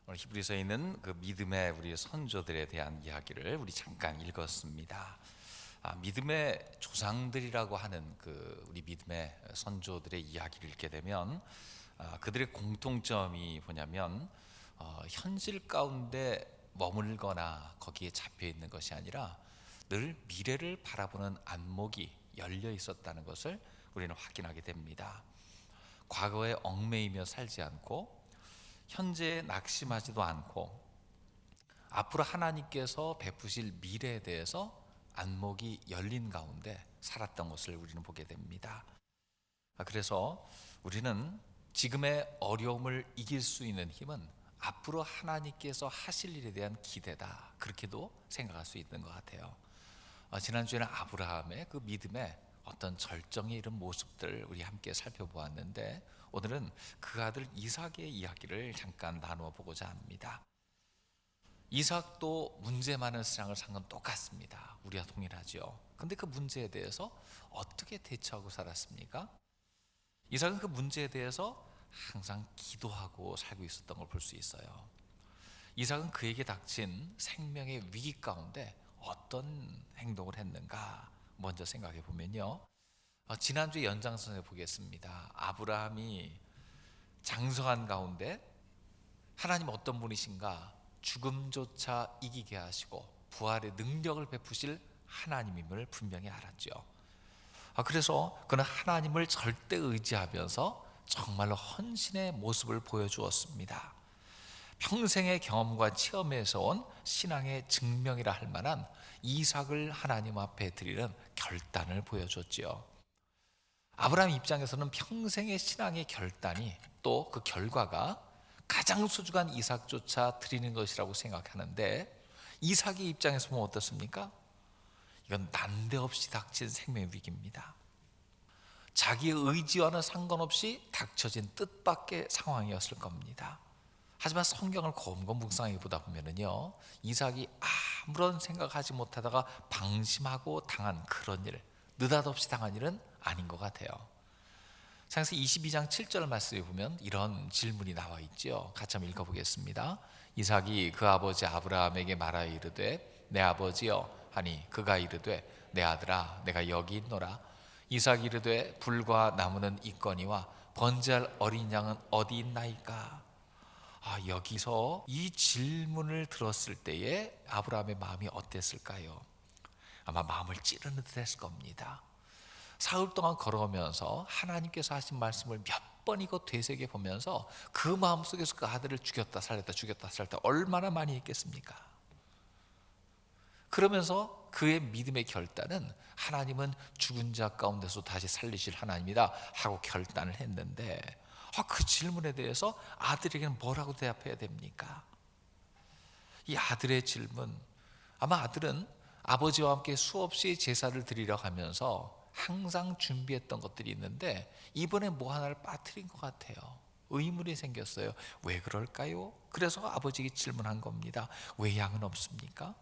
오늘 히브리서에 있는 그 믿음의 우리 선조들에 대한 이야기를 우리 잠깐 읽었습니다. 믿음의 조상들이라고 하는 그 우리 믿음의 선조들의 이야기를 읽게 되면 그들의 공통점이 뭐냐면 현실 가운데 머물거나 거기에 잡혀 있는 것이 아니라 늘 미래를 바라보는 안목이 열려 있었다는 것을 우리는 확인하게 됩니다. 과거에 얽매이며 살지 않고 현재에 낙심하지도 않고 앞으로 하나님께서 베푸실 미래에 대해서 안목이 열린 가운데 살았던 것을 우리는 보게 됩니다. 그래서 우리는 지금의 어려움을 이길 수 있는 힘은 앞으로 하나님께서 하실 일에 대한 기대다, 그렇게도 생각할 수 있는 것 같아요. 지난주에는 아브라함의 그 믿음의 어떤 절정에 이른 모습들 우리 함께 살펴보았는데, 오늘은 그 아들 이삭의 이야기를 잠깐 나누어 보고자 합니다. 이삭도 문제 많은 세상을 산 건 똑같습니다. 우리와 동일하죠. 근데 그 문제에 대해서 어떻게 대처하고 살았습니까? 이삭은 그 문제에 대해서 항상 기도하고 살고 있었던 걸 볼 수 있어요. 이삭은 그에게 닥친 생명의 위기 가운데 어떤 행동을 했는가 먼저 생각해 보면요, 지난주 연장선에 보겠습니다. 아브라함이 장성한 가운데 하나님 어떤 분이신가, 죽음조차 이기게 하시고 부활의 능력을 베푸실 하나님임을 분명히 알았죠. 그래서 그는 하나님을 절대 의지하면서 정말로 헌신의 모습을 보여주었습니다. 평생의 경험과 체험에서 온 신앙의 증명이라 할 만한 이삭을 하나님 앞에 드리는 결단을 보여줬지요. 아브라함 입장에서는 평생의 신앙의 결단이, 또 그 결과가 가장 소중한 이삭조차 드리는 것이라고 생각하는데, 이삭의 입장에서 보면 어떻습니까? 이건 난데없이 닥친 생명의 위기입니다. 자기의 의지와는 상관없이 닥쳐진 뜻밖의 상황이었을 겁니다. 하지만 성경을 곰곰 묵상해 보다 보면은요, 이삭이 아무런 생각하지 못하다가 방심하고 당한 그런 일, 느닷없이 당한 일은 아닌 것 같아요. 창세기 22장 7절 말씀에 보면 이런 질문이 나와 있죠. 같이 한번 읽어보겠습니다. 이삭이 그 아버지 아브라함에게 말하여 이르되 내 아버지여 하니 그가 이르되 내 아들아 내가 여기 있노라. 이삭이 이르되 불과 나무는 있거니와 번제할 어린 양은 어디 있나이까. 여기서 이 질문을 들었을 때에 아브라함의 마음이 어땠을까요? 아마 마음을 찌르는 듯 했을 겁니다. 사흘 동안 걸어오면서 하나님께서 하신 말씀을 몇 번이고 되새겨 보면서 그 마음속에서 그 아들을 죽였다 살렸다 죽였다 살렸다 얼마나 많이 했겠습니까? 그러면서 그의 믿음의 결단은 하나님은 죽은 자 가운데서 다시 살리실 하나님이다 하고 결단을 했는데, 그 질문에 대해서 아들에게는 뭐라고 대답해야 됩니까? 이 아들의 질문, 아마 아들은 아버지와 함께 수없이 제사를 드리려 하면서 항상 준비했던 것들이 있는데 이번에 뭐 하나를 빠뜨린 것 같아요. 의문이 생겼어요. 왜 그럴까요? 그래서 아버지에게 질문한 겁니다. 왜 양은 없습니까?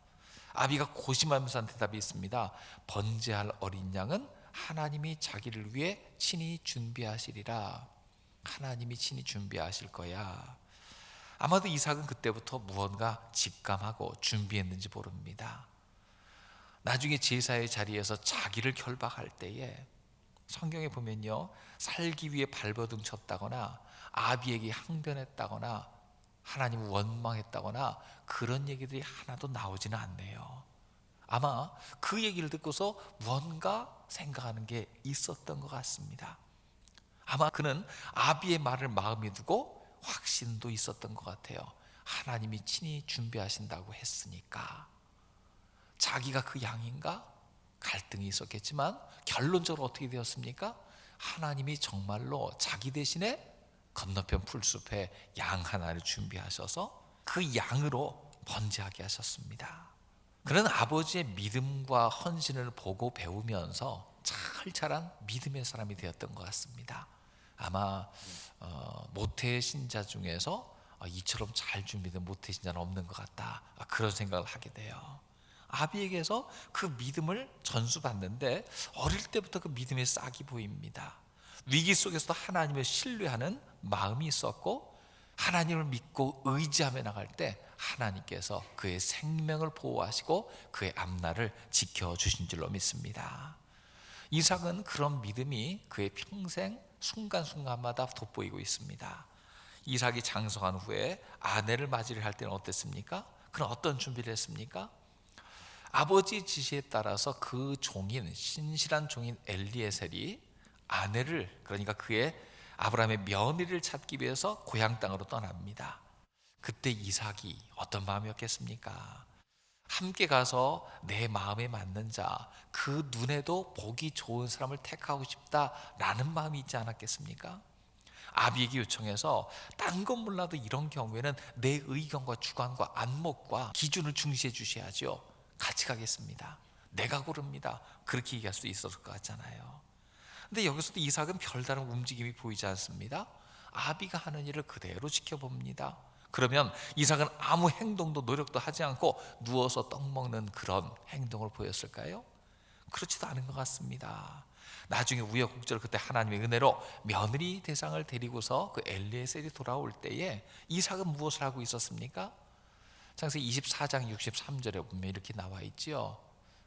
아비가 고심하면서 한 대답이 있습니다. 번제할 어린 양은 하나님이 자기를 위해 친히 준비하시리라. 하나님이 친히 준비하실 거야. 아마도 이삭은 그때부터 무언가 직감하고 준비했는지 모릅니다. 나중에 제사의 자리에서 자기를 결박할 때에 성경에 보면요, 살기 위해 발버둥 쳤다거나 아비에게 항변했다거나 하나님을 원망했다거나 그런 얘기들이 하나도 나오지는 않네요. 아마 그 얘기를 듣고서 뭔가 생각하는 게 있었던 것 같습니다. 아마 그는 아비의 말을 마음에 두고 확신도 있었던 것 같아요. 하나님이 친히 준비하신다고 했으니까. 자기가 그 양인가? 갈등이 있었겠지만 결론적으로 어떻게 되었습니까? 하나님이 정말로 자기 대신에 건너편 풀숲에 양 하나를 준비하셔서 그 양으로 번제하게 하셨습니다. 그는 아버지의 믿음과 헌신을 보고 배우면서 철철한 믿음의 사람이 되었던 것 같습니다. 아마 모태 신자 중에서 이처럼 잘 준비된 모태 신자는 없는 것 같다, 그런 생각을 하게 돼요. 아비에게서 그 믿음을 전수받는데 어릴 때부터 그 믿음의 싹이 보입니다. 위기 속에서도 하나님을 신뢰하는 마음이 있었고, 하나님을 믿고 의지하며 나갈 때 하나님께서 그의 생명을 보호하시고 그의 앞날을 지켜주신 줄로 믿습니다. 이삭은 그런 믿음이 그의 평생 순간순간마다 돋보이고 있습니다. 이삭이 장성한 후에 아내를 맞이를 할 때는 어땠습니까? 그는 어떤 준비를 했습니까? 아버지 지시에 따라서 그 종인, 신실한 종인 엘리에셀이 아내를, 그러니까 그의 아브라함의 며느리를 찾기 위해서 고향 땅으로 떠납니다. 그때 이삭이 어떤 마음이었겠습니까? 함께 가서 내 마음에 맞는 자, 그 눈에도 보기 좋은 사람을 택하고 싶다라는 마음이 있지 않았겠습니까? 아비에게 요청해서 딴 건 몰라도 이런 경우에는 내 의견과 주관과 안목과 기준을 중시해 주셔야죠. 같이 가겠습니다. 내가 고릅니다. 그렇게 얘기할 수 있었을 것 같잖아요. 근데 여기서도 이삭은 별다른 움직임이 보이지 않습니다. 아비가 하는 일을 그대로 지켜봅니다. 그러면 이삭은 아무 행동도 노력도 하지 않고 누워서 떡 먹는 그런 행동을 보였을까요? 그렇지도 않은 것 같습니다. 나중에 우여곡절 그때 하나님의 은혜로 며느리 대상을 데리고서 그 엘리에셀이 돌아올 때에 이삭은 무엇을 하고 있었습니까? 창세기 24장 63절에 보면 이렇게 나와 있지요.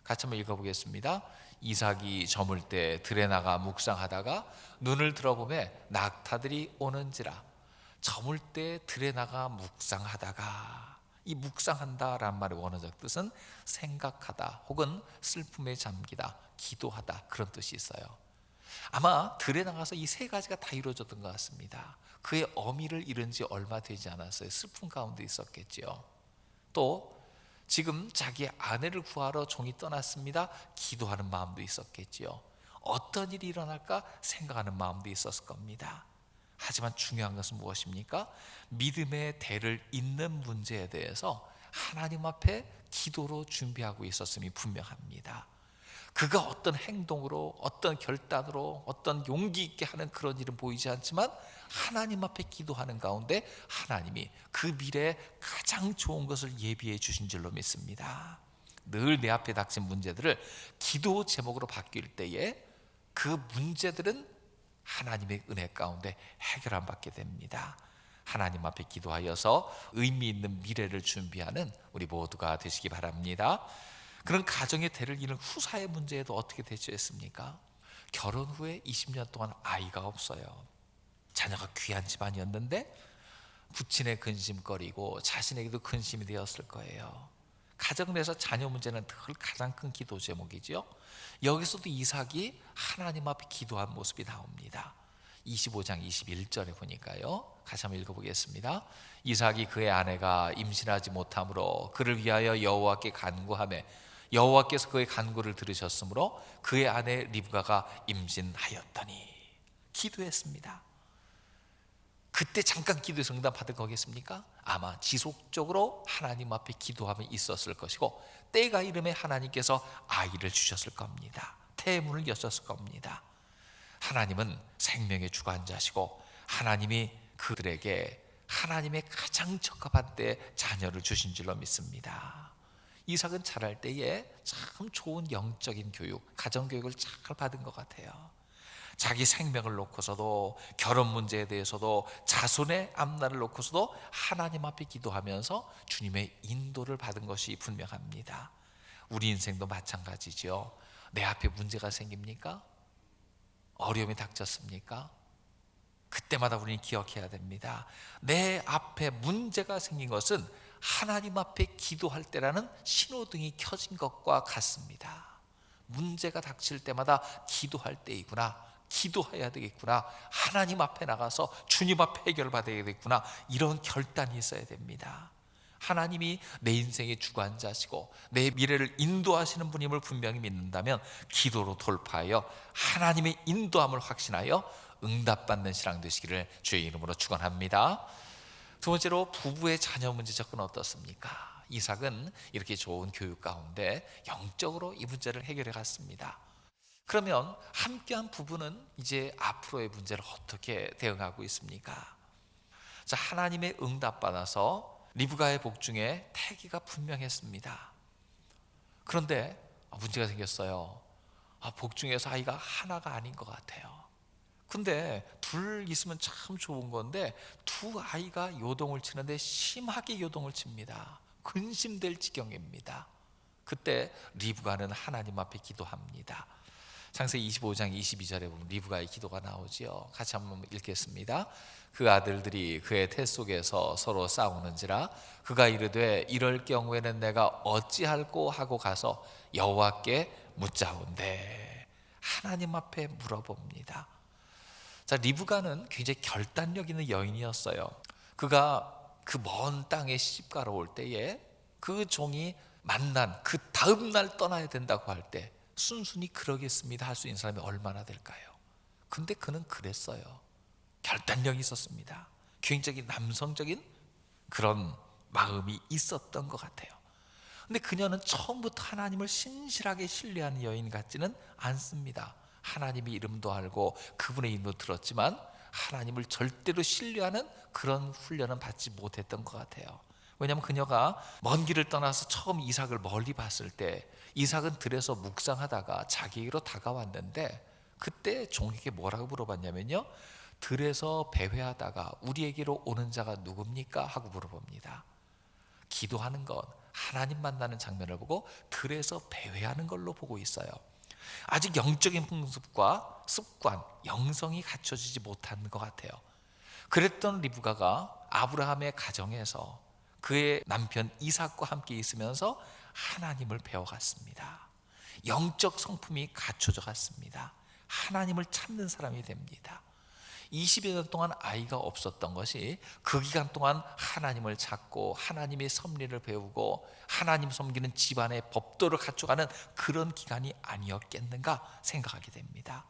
같이 한번 읽어보겠습니다. 이삭이 저물 때 들에 나가 묵상하다가 눈을 들어보매 낙타들이 오는지라. 저물 때 들에 나가 묵상하다가, 이 묵상한다란 말의 원어적 뜻은 생각하다 혹은 슬픔에 잠기다, 기도하다, 그런 뜻이 있어요. 아마 들에 나가서 이 세 가지가 다 이루어졌던 것 같습니다. 그의 어미를 잃은 지 얼마 되지 않았어요. 슬픔 가운데 있었겠지요. 또 지금 자기 아내를 구하러 종이 떠났습니다. 기도하는 마음도 있었겠지요. 어떤 일이 일어날까 생각하는 마음도 있었을 겁니다. 하지만 중요한 것은 무엇입니까? 믿음의 대를 잇는 문제에 대해서 하나님 앞에 기도로 준비하고 있었음이 분명합니다. 그가 어떤 행동으로, 어떤 결단으로, 어떤 용기 있게 하는 그런 일은 보이지 않지만 하나님 앞에 기도하는 가운데 하나님이 그 미래에 가장 좋은 것을 예비해 주신 줄로 믿습니다. 늘 내 앞에 닥친 문제들을 기도 제목으로 바뀔 때에 그 문제들은 하나님의 은혜 가운데 해결함 받게 됩니다. 하나님 앞에 기도하여서 의미 있는 미래를 준비하는 우리 모두가 되시기 바랍니다. 그런 가정의 대를 이는 후사의 문제에도 어떻게 대처했습니까? 결혼 후에 20년 동안 아이가 없어요. 자녀가 귀한 집안이었는데 부친의 근심거리고 자신에게도 근심이 되었을 거예요. 가정 내에서 자녀 문제는 늘 가장 큰 기도 제목이죠. 여기서도 이삭이 하나님 앞에 기도한 모습이 나옵니다. 25장 21절에 보니까요. 같이 한번 읽어보겠습니다. 이삭이 그의 아내가 임신하지 못하므로 그를 위하여 여호와께 간구하매 여호와께서 그의 간구를 들으셨으므로 그의 아내 리브가가 임신하였더니. 기도했습니다. 그때 잠깐 기도해서 응답받은 거겠습니까? 아마 지속적으로 하나님 앞에 기도함이 있었을 것이고 때가 이름에 하나님께서 아이를 주셨을 겁니다. 태문을 여셨을 겁니다. 하나님은 생명의 주관자시고 하나님이 그들에게 하나님의 가장 적합한 때에 자녀를 주신 줄로 믿습니다. 이삭은 자랄 때에 참 좋은 영적인 교육, 가정교육을 잘 받은 것 같아요. 자기 생명을 놓고서도, 결혼 문제에 대해서도, 자손의 앞날을 놓고서도 하나님 앞에 기도하면서 주님의 인도를 받은 것이 분명합니다. 우리 인생도 마찬가지죠. 내 앞에 문제가 생깁니까? 어려움이 닥쳤습니까? 그때마다 우리는 기억해야 됩니다. 내 앞에 문제가 생긴 것은 하나님 앞에 기도할 때라는 신호등이 켜진 것과 같습니다. 문제가 닥칠 때마다 기도할 때이구나, 기도해야 되겠구나, 하나님 앞에 나가서 주님 앞에 해결을 받아야 되겠구나, 이런 결단이 있어야 됩니다. 하나님이 내 인생의 주관자시고 내 미래를 인도하시는 분임을 분명히 믿는다면 기도로 돌파하여 하나님의 인도함을 확신하여 응답받는 신앙 되시기를 주의 이름으로 축원합니다. 두 번째로 부부의 자녀 문제 접근 어떻습니까? 이삭은 이렇게 좋은 교육 가운데 영적으로 이 문제를 해결해 갔습니다. 그러면 함께한 부부는 이제 앞으로의 문제를 어떻게 대응하고 있습니까? 자, 하나님의 응답 받아서 리브가의 복중에 태기가 분명했습니다. 그런데 문제가 생겼어요. 복중에서 아이가 하나가 아닌 것 같아요. 근데 둘 있으면 참 좋은 건데 두 아이가 요동을 치는데 심하게 요동을 칩니다. 근심될 지경입니다. 그때 리브가는 하나님 앞에 기도합니다. 창세기 25장 22절에 보면 리브가의 기도가 나오지요. 같이 한번 읽겠습니다. 그 아들들이 그의 태 속에서 서로 싸우는지라 그가 이르되 이럴 경우에는 내가 어찌할꼬 하고 가서 여호와께 묻자온대. 하나님 앞에 물어봅니다. 자, 리브가는 굉장히 결단력 있는 여인이었어요. 그가 그 먼 땅에 시집가러 올 때에 그 종이 만난 그 다음 날 떠나야 된다고 할 때 순순히 그러겠습니다 할 수 있는 사람이 얼마나 될까요? 근데 그는 그랬어요. 결단력이 있었습니다. 굉장히 남성적인 그런 마음이 있었던 것 같아요. 근데 그녀는 처음부터 하나님을 신실하게 신뢰하는 여인 같지는 않습니다. 하나님의 이름도 알고 그분의 이름도 들었지만 하나님을 절대로 신뢰하는 그런 훈련은 받지 못했던 것 같아요. 왜냐하면 그녀가 먼 길을 떠나서 처음 이삭을 멀리 봤을 때 이삭은 들에서 묵상하다가 자기에게로 다가왔는데 그때 종에게 뭐라고 물어봤냐면요, 들에서 배회하다가 우리에게로 오는 자가 누굽니까? 하고 물어봅니다. 기도하는 것, 하나님 만나는 장면을 보고 들에서 배회하는 걸로 보고 있어요. 아직 영적인 풍습과 습관, 영성이 갖춰지지 못한 것 같아요. 그랬던 리브가가 아브라함의 가정에서 그의 남편 이삭과 함께 있으면서 하나님을 배워갔습니다. 영적 성품이 갖춰져 갔습니다. 하나님을 찾는 사람이 됩니다. 20여 년 동안 아이가 없었던 것이 그 기간 동안 하나님을 찾고 하나님의 섭리를 배우고 하나님 섬기는 집안의 법도를 갖춰가는 그런 기간이 아니었겠는가 생각하게 됩니다.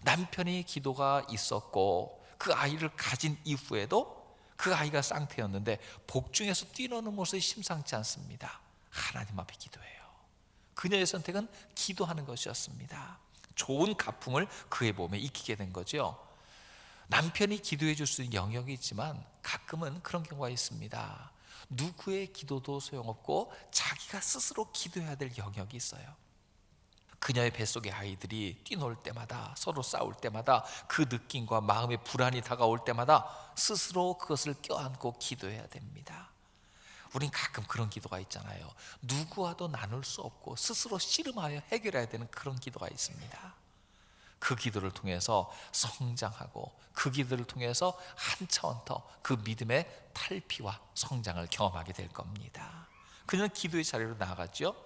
남편의 기도가 있었고 그 아이를 가진 이후에도 그 아이가 쌍태였는데 복중에서 뛰노는 모습이 심상치 않습니다. 하나님 앞에 기도해요. 그녀의 선택은 기도하는 것이었습니다. 좋은 가풍을 그의 몸에 익히게 된 거죠. 남편이 기도해 줄 수 있는 영역이 있지만 가끔은 그런 경우가 있습니다. 누구의 기도도 소용없고 자기가 스스로 기도해야 될 영역이 있어요. 그녀의 뱃속의 아이들이 뛰놀 때마다, 서로 싸울 때마다, 그 느낌과 마음의 불안이 다가올 때마다 스스로 그것을 껴안고 기도해야 됩니다. 우린 가끔 그런 기도가 있잖아요. 누구와도 나눌 수 없고 스스로 씨름하여 해결해야 되는 그런 기도가 있습니다. 그 기도를 통해서 성장하고 그 기도를 통해서 한 차원 더 그 믿음의 탈피와 성장을 경험하게 될 겁니다. 그녀는 기도의 자리로 나아갔죠.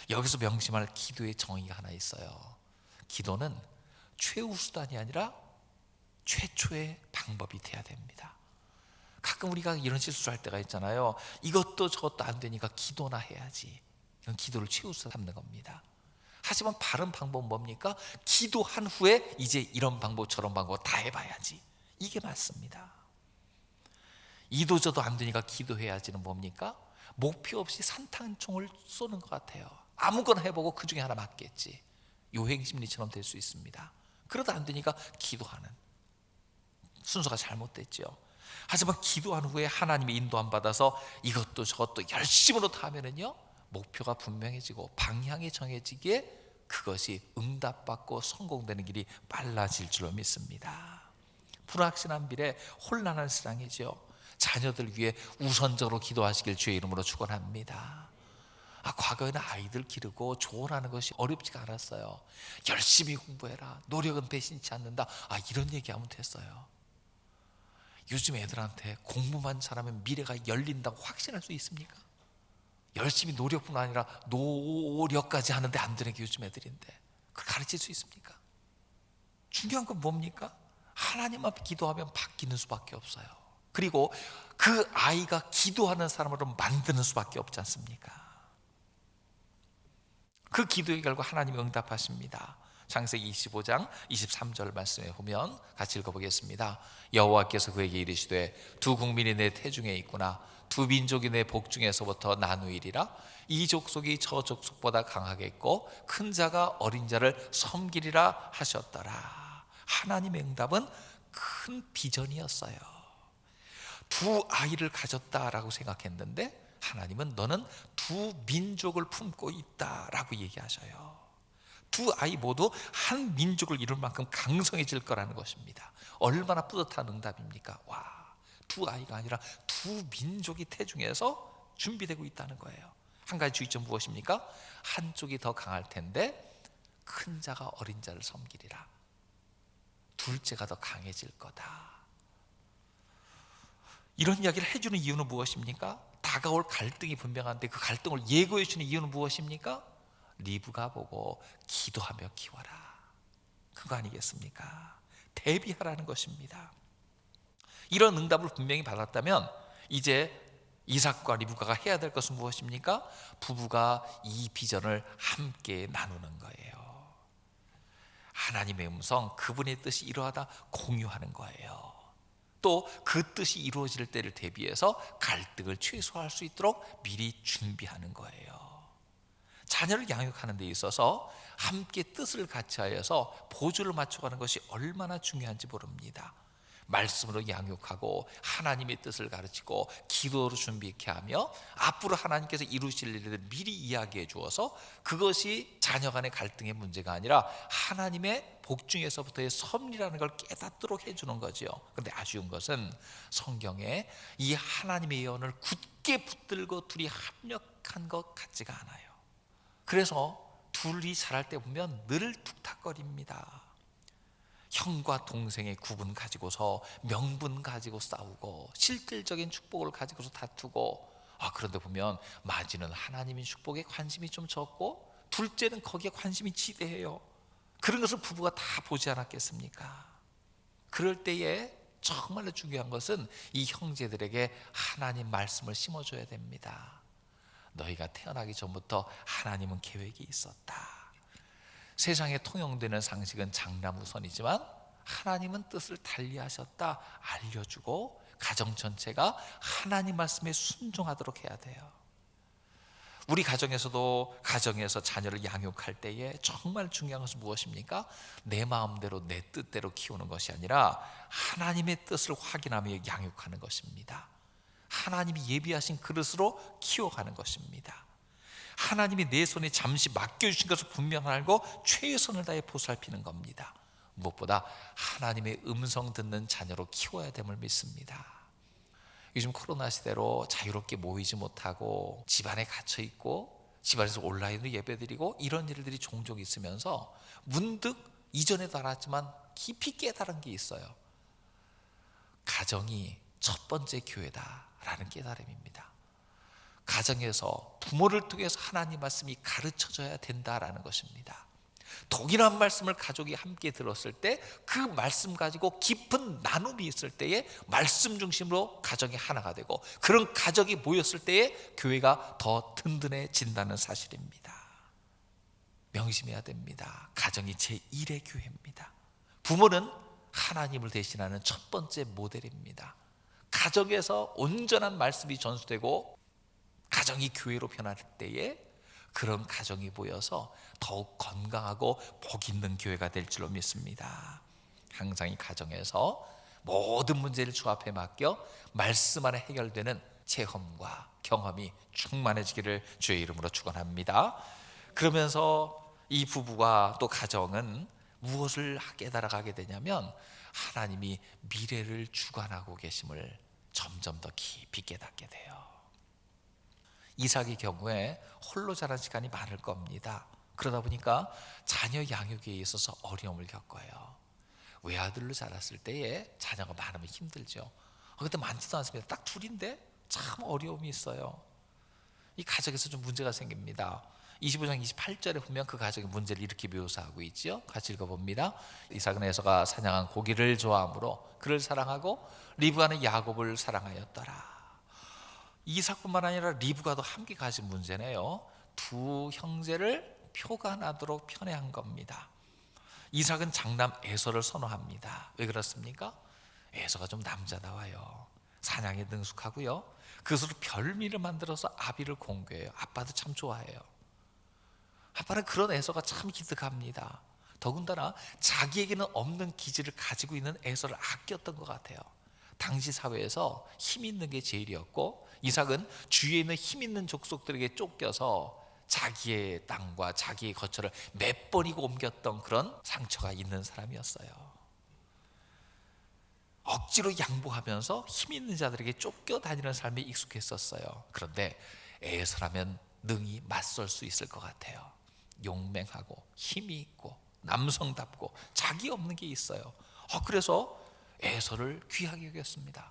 여기서 명심할 기도의 정의가 하나 있어요. 기도는 최후 수단이 아니라 최초의 방법이 돼야 됩니다. 가끔 우리가 이런 실수를 할 때가 있잖아요. 이것도 저것도 안 되니까 기도나 해야지. 이건 기도를 최후 수단 삼는 겁니다. 하지만 바른 방법은 뭡니까? 기도한 후에 이제 이런 방법 저런 방법 다 해봐야지. 이게 맞습니다. 이도저도 안 되니까 기도해야지는 뭡니까? 목표 없이 산탄총을 쏘는 것 같아요. 아무거나 해보고 그 중에 하나 맞겠지. 요행심리처럼 될 수 있습니다. 그러다 안 되니까 기도하는 순서가 잘못됐죠. 하지만 기도한 후에 하나님의 인도함 받아서 이것도 저것도 열심으로 다 하면은요, 목표가 분명해지고 방향이 정해지기에 그것이 응답받고 성공되는 길이 빨라질 줄로 믿습니다. 불확실한 미래, 혼란한 세상이죠. 자녀들 위해 우선적으로 기도하시길 주의 이름으로 축원합니다. 과거에는 아이들 기르고 조언하는 것이 어렵지가 않았어요. 열심히 공부해라, 노력은 배신치 않는다, 이런 얘기하면 됐어요. 요즘 애들한테 공부만 잘하면 미래가 열린다고 확신할 수 있습니까? 열심히 노력뿐 아니라 노력까지 하는데 안 되는 게 요즘 애들인데 그걸 가르칠 수 있습니까? 중요한 건 뭡니까? 하나님 앞에 기도하면 바뀌는 수밖에 없어요. 그리고 그 아이가 기도하는 사람으로 만드는 수밖에 없지 않습니까? 그 기도의 결과 하나님이 응답하십니다. 창세기 25장 23절 말씀에 보면 같이 읽어보겠습니다. 여호와께서 그에게 이르시되 두 국민이 내 태중에 있구나. 두 민족이 내 복중에서부터 나누이리라. 이 족속이 저 족속보다 강하겠고 큰 자가 어린 자를 섬기리라 하셨더라. 하나님의 응답은 큰 비전이었어요. 두 아이를 가졌다라고 생각했는데 하나님은 너는 두 민족을 품고 있다라고 얘기하셔요. 두 두 아이 모두 한 민족을 이룰 만큼 강성해질 거라는 것입니다. 얼마나 뿌듯한 응답입니까? 와, 두 아이가 아니라 두 민족이 태중에서 준비되고 있다는 거예요. 한 가지 주의점 무엇입니까? 한쪽이 더 강할 텐데 큰 자가 어린 자를 섬기리라. 둘째가 더 강해질 거다. 이런 이야기를 해주는 이유는 무엇입니까? 다가올 갈등이 분명한데 그 갈등을 예고해 주는 이유는 무엇입니까? 리브가 보고 기도하며 키워라, 그거 아니겠습니까? 대비하라는 것입니다. 이런 응답을 분명히 받았다면 이제 이삭과 리브가가 해야 될 것은 무엇입니까? 부부가 이 비전을 함께 나누는 거예요. 하나님의 음성, 그분의 뜻이 이러하다 공유하는 거예요. 또 그 뜻이 이루어질 때를 대비해서 갈등을 최소화할 수 있도록 미리 준비하는 거예요. 자녀를 양육하는 데 있어서 함께 뜻을 같이 하여서 보조를 맞춰가는 것이 얼마나 중요한지 모릅니다. 말씀으로 양육하고 하나님의 뜻을 가르치고 기도로 준비케 하며 앞으로 하나님께서 이루실 일을 미리 이야기해 주어서 그것이 자녀 간의 갈등의 문제가 아니라 하나님의 복중에서부터의 섭리라는 걸 깨닫도록 해주는 거죠. 그런데 아쉬운 것은 성경에 이 하나님의 예언을 굳게 붙들고 둘이 합력한 것 같지가 않아요. 그래서 둘이 자랄 때 보면 늘 툭탁거립니다. 형과 동생의 구분 가지고서 명분 가지고 싸우고 실질적인 축복을 가지고서 다투고, 그런데 보면 마지는 하나님의 축복에 관심이 좀 적고 둘째는 거기에 관심이 지대해요. 그런 것을 부부가 다 보지 않았겠습니까? 그럴 때에 정말로 중요한 것은 이 형제들에게 하나님 말씀을 심어줘야 됩니다. 너희가 태어나기 전부터 하나님은 계획이 있었다. 세상에 통용되는 상식은 장남우선이지만 하나님은 뜻을 달리하셨다 알려주고 가정 전체가 하나님 말씀에 순종하도록 해야 돼요. 우리 가정에서도 가정에서 자녀를 양육할 때에 정말 중요한 것은 무엇입니까? 내 마음대로 내 뜻대로 키우는 것이 아니라 하나님의 뜻을 확인하며 양육하는 것입니다. 하나님이 예비하신 그릇으로 키워가는 것입니다. 하나님이 내 손에 잠시 맡겨주신 것을 분명 알고 최선을 다해 보살피는 겁니다. 무엇보다 하나님의 음성 듣는 자녀로 키워야 됨을 믿습니다. 요즘 코로나 시대로 자유롭게 모이지 못하고 집안에 갇혀 있고 집안에서 온라인으로 예배드리고 이런 일들이 종종 있으면서 문득 이전에도 알았지만 깊이 깨달은 게 있어요. 가정이 첫 번째 교회다라는 깨달음입니다. 가정에서 부모를 통해서 하나님 말씀이 가르쳐져야 된다라는 것입니다. 동일한 말씀을 가족이 함께 들었을 때 그 말씀 가지고 깊은 나눔이 있을 때에 말씀 중심으로 가정이 하나가 되고 그런 가족이 모였을 때에 교회가 더 든든해진다는 사실입니다. 명심해야 됩니다. 가정이 제1의 교회입니다. 부모는 하나님을 대신하는 첫 번째 모델입니다. 가정에서 온전한 말씀이 전수되고 가정이 교회로 변할 때에 그런 가정이 모여서 더욱 건강하고 복 있는 교회가 될 줄로 믿습니다. 항상 이 가정에서 모든 문제를 주 앞에 맡겨 말씀 안에 해결되는 체험과 경험이 충만해지기를 주의 이름으로 축원합니다. 그러면서 이 부부와 또 가정은 무엇을 깨달아가게 되냐면 하나님이 미래를 주관하고 계심을 점점 더 깊이 깨닫게 돼요. 이삭의 경우에 홀로 자란 시간이 많을 겁니다. 그러다 보니까 자녀 양육에 있어서 어려움을 겪어요. 외아들로 자랐을 때에 자녀가 많으면 힘들죠. 그때 많지도 않습니다. 딱 둘인데 참 어려움이 있어요. 이 가정에서 좀 문제가 생깁니다. 25장 28절에 보면 그 가정의 문제를 이렇게 묘사하고 있죠. 같이 읽어봅니다. 이삭은 에서가 사냥한 고기를 좋아하므로 그를 사랑하고 리브가는 야곱을 사랑하였더라. 이삭뿐만 아니라 리브가도 함께 가진 문제네요. 두 형제를 표관하도록 편애한 겁니다. 이삭은 장남 에서를 선호합니다. 왜 그렇습니까? 에서가 좀 남자다워요. 사냥에 능숙하고요. 그것으로 별미를 만들어서 아비를 공개해요. 아빠도 참 좋아해요. 아빠는 그런 에서가 참 기특합니다. 더군다나 자기에게는 없는 기질을 가지고 있는 에서를 아꼈던 것 같아요. 당시 사회에서 힘 있는 게 제일이었고 이삭은 주위에 있는 힘 있는 족속들에게 쫓겨서 자기의 땅과 자기의 거처를 몇 번이고 옮겼던 그런 상처가 있는 사람이었어요. 억지로 양보하면서 힘 있는 자들에게 쫓겨다니는 삶에 익숙했었어요. 그런데 에서라면 능히 맞설 수 있을 것 같아요. 용맹하고 힘이 있고 남성답고 자기 없는 게 있어요. 그래서 에서를 귀하게 여겼습니다.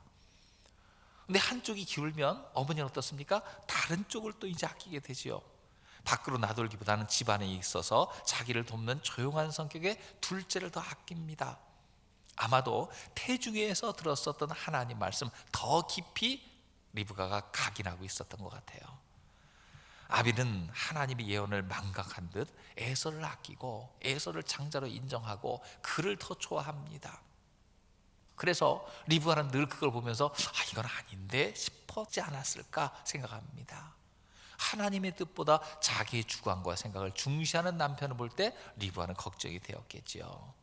근데 한쪽이 기울면 어머니는 어떻습니까? 다른 쪽을 또 이제 아끼게 되지요. 밖으로 나돌기보다는 집안에 있어서 자기를 돕는 조용한 성격의 둘째를 더 아낍니다. 아마도 태중에서 들었었던 하나님 말씀 더 깊이 리브가가 각인하고 있었던 것 같아요. 아비는 하나님의 예언을 망각한 듯 에서를 아끼고 에서를 장자로 인정하고 그를 더 좋아합니다. 그래서 리브가는 늘 그걸 보면서 이건 아닌데 싶었지 않았을까 생각합니다. 하나님의 뜻보다 자기의 주관과 생각을 중시하는 남편을 볼 때 리브가는 걱정이 되었겠지요.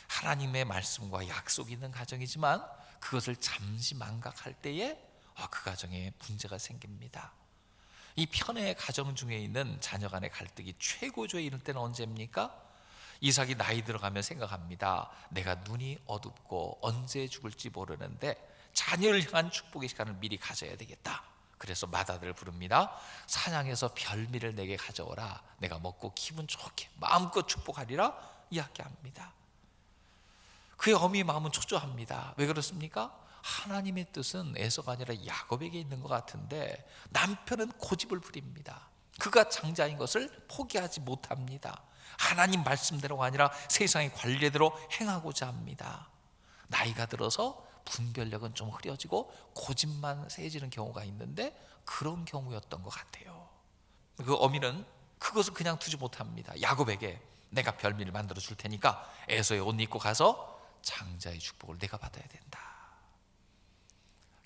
하나님의 말씀과 약속이 있는 가정이지만 그것을 잠시 망각할 때에 그 가정에 문제가 생깁니다. 이 편의 가정 중에 있는 자녀 간의 갈등이 최고조에 이를 때는 언제입니까? 이삭이 나이 들어가면 생각합니다. 내가 눈이 어둡고 언제 죽을지 모르는데 자녀를 향한 축복의 시간을 미리 가져야 되겠다. 그래서 맏아들을 부릅니다. 사냥해서 별미를 내게 가져오라. 내가 먹고 기분 좋게 마음껏 축복하리라 이야기합니다. 그의 어미의 마음은 초조합니다. 왜 그렇습니까? 하나님의 뜻은 에서가 아니라 야곱에게 있는 것 같은데 남편은 고집을 부립니다. 그가 장자인 것을 포기하지 못합니다. 하나님 말씀대로가 아니라 세상의 관례대로 행하고자 합니다. 나이가 들어서 분별력은 좀 흐려지고 고집만 세지는 경우가 있는데 그런 경우였던 것 같아요. 그 어미는 그것을 그냥 두지 못합니다. 야곱에게 내가 별미를 만들어 줄 테니까 에서의 옷 입고 가서 장자의 축복을 내가 받아야 된다.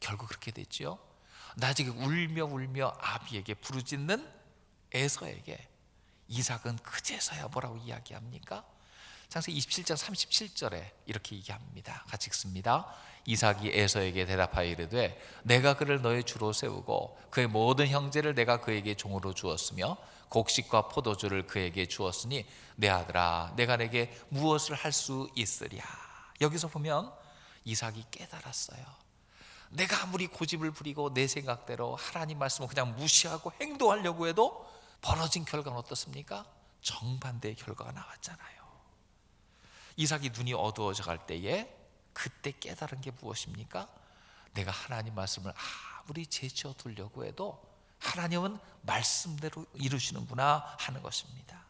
결국 그렇게 됐지요. 나중에 울며 아비에게 부르짖는 에서에게 이삭은 그제서야 뭐라고 이야기합니까? 창세기 27장 37절에 이렇게 얘기합니다. 같이 읽습니다. 이삭이 에서에게 대답하여 이르되 내가 그를 너의 주로 세우고 그의 모든 형제를 내가 그에게 종으로 주었으며 곡식과 포도주를 그에게 주었으니 내 아들아 내가 내게 무엇을 할 수 있으랴. 여기서 보면 이삭이 깨달았어요. 내가 아무리 고집을 부리고 내 생각대로 하나님 말씀을 그냥 무시하고 행동하려고 해도 벌어진 결과는 어떻습니까? 정반대의 결과가 나왔잖아요. 이삭이 눈이 어두워져 갈 때에 그때 깨달은 게 무엇입니까? 내가 하나님 말씀을 아무리 제치어 두려고 해도 하나님은 말씀대로 이루시는구나 하는 것입니다.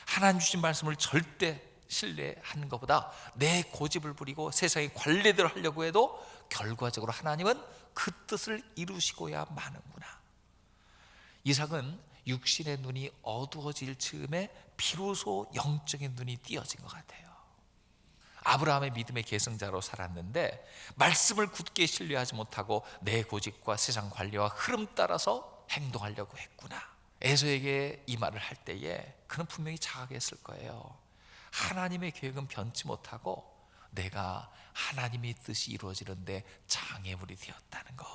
하나님 주신 말씀을 절대 신뢰하는 것보다 내 고집을 부리고 세상의 관례대로 하려고 해도 결과적으로 하나님은 그 뜻을 이루시고야 마는구나. 이삭은 육신의 눈이 어두워질 즈음에 비로소 영적인 눈이 띄어진 것 같아요. 아브라함의 믿음의 계승자로 살았는데 말씀을 굳게 신뢰하지 못하고 내 고집과 세상 관리와 흐름 따라서 행동하려고 했구나. 에서에게 이 말을 할 때에 그는 분명히 자각했을 거예요. 하나님의 계획은 변치 못하고 내가 하나님의 뜻이 이루어지는데 장애물이 되었다는 것.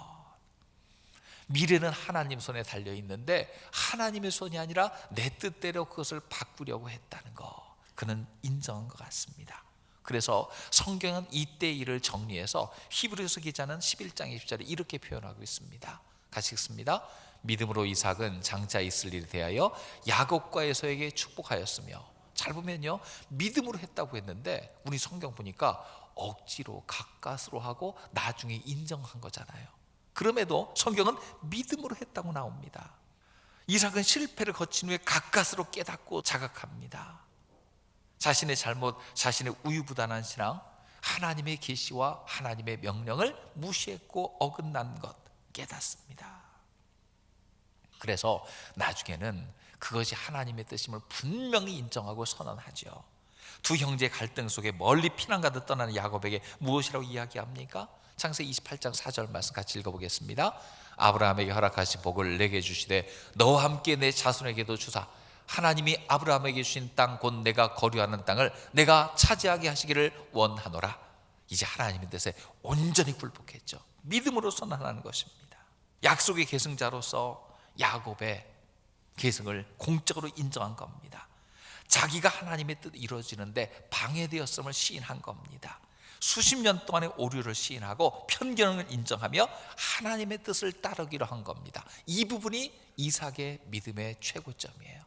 미래는 하나님 손에 달려 있는데 하나님의 손이 아니라 내 뜻대로 그것을 바꾸려고 했다는 것. 그는 인정한 것 같습니다. 그래서 성경은 이때 일을 정리해서 히브리서 기자는 11장 20절에 이렇게 표현하고 있습니다. 같이 읽습니다. 믿음으로 이삭은 장자 있을 일에 대하여 야곱과 에서에게 축복하였으며, 잘 보면요 믿음으로 했다고 했는데 우리 성경 보니까 억지로 가까스로 하고 나중에 인정한 거잖아요. 그럼에도 성경은 믿음으로 했다고 나옵니다. 이삭은 실패를 거친 후에 가까스로 깨닫고 자각합니다. 자신의 잘못, 자신의 우유부단한 신앙, 하나님의 계시와 하나님의 명령을 무시했고 어긋난 것 깨닫습니다. 그래서 나중에는 그것이 하나님의 뜻임을 분명히 인정하고 선언하죠. 두 형제의 갈등 속에 멀리 피난가듯 떠나는 야곱에게 무엇이라고 이야기합니까? 창세기 28장 4절 말씀 같이 읽어보겠습니다. 아브라함에게 허락하신 복을 내게 주시되 너와 함께 내 자손에게도 주사 하나님이 아브라함에게 주신 땅 곧 내가 거류하는 땅을 내가 차지하게 하시기를 원하노라. 이제 하나님의 뜻에 온전히 굴복했죠. 믿음으로 선언하는 것입니다. 약속의 계승자로서 야곱의 계승을 공적으로 인정한 겁니다. 자기가 하나님의 뜻이 이루어지는데 방해되었음을 시인한 겁니다. 수십 년 동안의 오류를 시인하고 편견을 인정하며 하나님의 뜻을 따르기로 한 겁니다. 이 부분이 이삭의 믿음의 최고점이에요.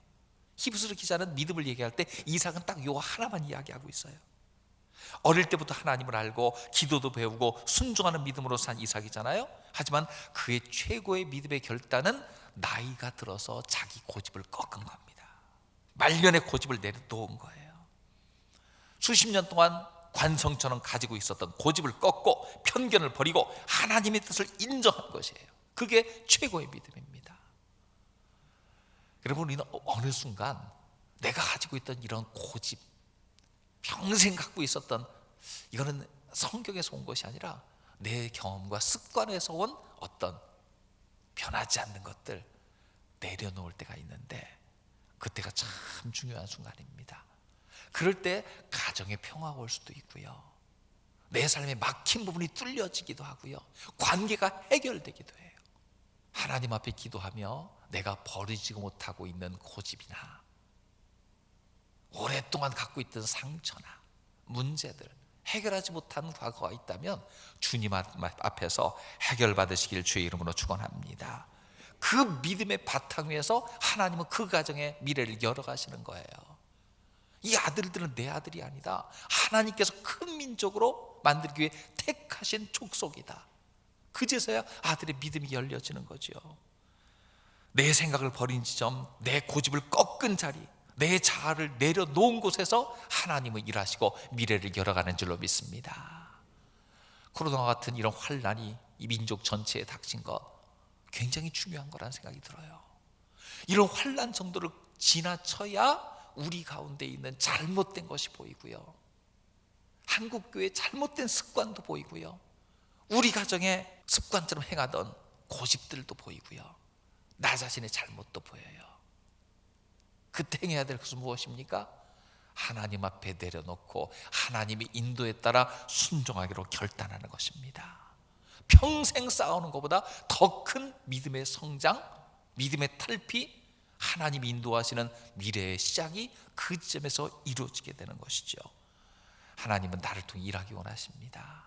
히브리서 기자는 믿음을 얘기할 때 이삭은 딱 요 하나만 이야기하고 있어요. 어릴 때부터 하나님을 알고 기도도 배우고 순종하는 믿음으로 산 이삭이잖아요. 하지만 그의 최고의 믿음의 결단은 나이가 들어서 자기 고집을 꺾은 겁니다. 말년의 고집을 내려놓은 거예요. 수십 년 동안 관성처럼 가지고 있었던 고집을 꺾고 편견을 버리고 하나님의 뜻을 인정한 것이에요. 그게 최고의 믿음입니다. 여러분, 우리는 어느 순간 내가 가지고 있던 이런 고집, 평생 갖고 있었던, 이거는 성경에서 온 것이 아니라 내 경험과 습관에서 온 어떤 변하지 않는 것들 내려놓을 때가 있는데, 그때가 참 중요한 순간입니다. 그럴 때 가정의 평화가 올 수도 있고요, 내 삶에 막힌 부분이 뚫려지기도 하고요, 관계가 해결되기도 해요. 하나님 앞에 기도하며 내가 버리지 못하고 있는 고집이나 오랫동안 갖고 있던 상처나 문제들, 해결하지 못한 과거가 있다면 주님 앞에서 해결받으시길 주의 이름으로 축원합니다. 그 믿음의 바탕 위에서 하나님은 그 가정의 미래를 열어가시는 거예요. 이 아들들은 내 아들이 아니다, 하나님께서 큰 민족으로 만들기 위해 택하신 족속이다. 그제서야 아들의 믿음이 열려지는 거죠. 내 생각을 버린 지점, 내 고집을 꺾은 자리, 내 자아를 내려놓은 곳에서 하나님은 일하시고 미래를 열어가는 줄로 믿습니다. 코로나와 같은 이런 환난이 이 민족 전체에 닥친 것 굉장히 중요한 거라는 생각이 들어요. 이런 환난 정도를 지나쳐야 우리 가운데 있는 잘못된 것이 보이고요, 한국교회의 잘못된 습관도 보이고요, 우리 가정의 습관처럼 행하던 고집들도 보이고요, 나 자신의 잘못도 보여요. 그때 행해야 될 것은 무엇입니까? 하나님 앞에 내려놓고 하나님의 인도에 따라 순종하기로 결단하는 것입니다. 평생 싸우는 것보다 더 큰 믿음의 성장, 믿음의 탈피, 하나님이 인도하시는 미래의 시작이 그 지점에서 이루어지게 되는 것이죠. 하나님은 나를 통해 일하기 원하십니다.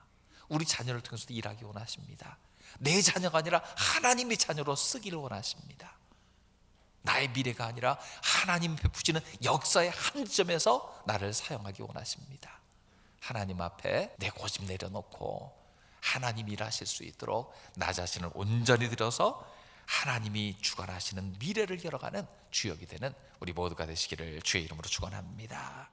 우리 자녀를 통해서도 일하기 원하십니다. 내 자녀가 아니라 하나님의 자녀로 쓰기를 원하십니다. 나의 미래가 아니라 하나님 베푸시는 역사의 한 지점에서 나를 사용하기 원하십니다. 하나님 앞에 내 고집 내려놓고 하나님 일하실 수 있도록 나 자신을 온전히 들여서 하나님이 주관하시는 미래를 열어가는 주역이 되는 우리 모두가 되시기를 주의 이름으로 축원합니다.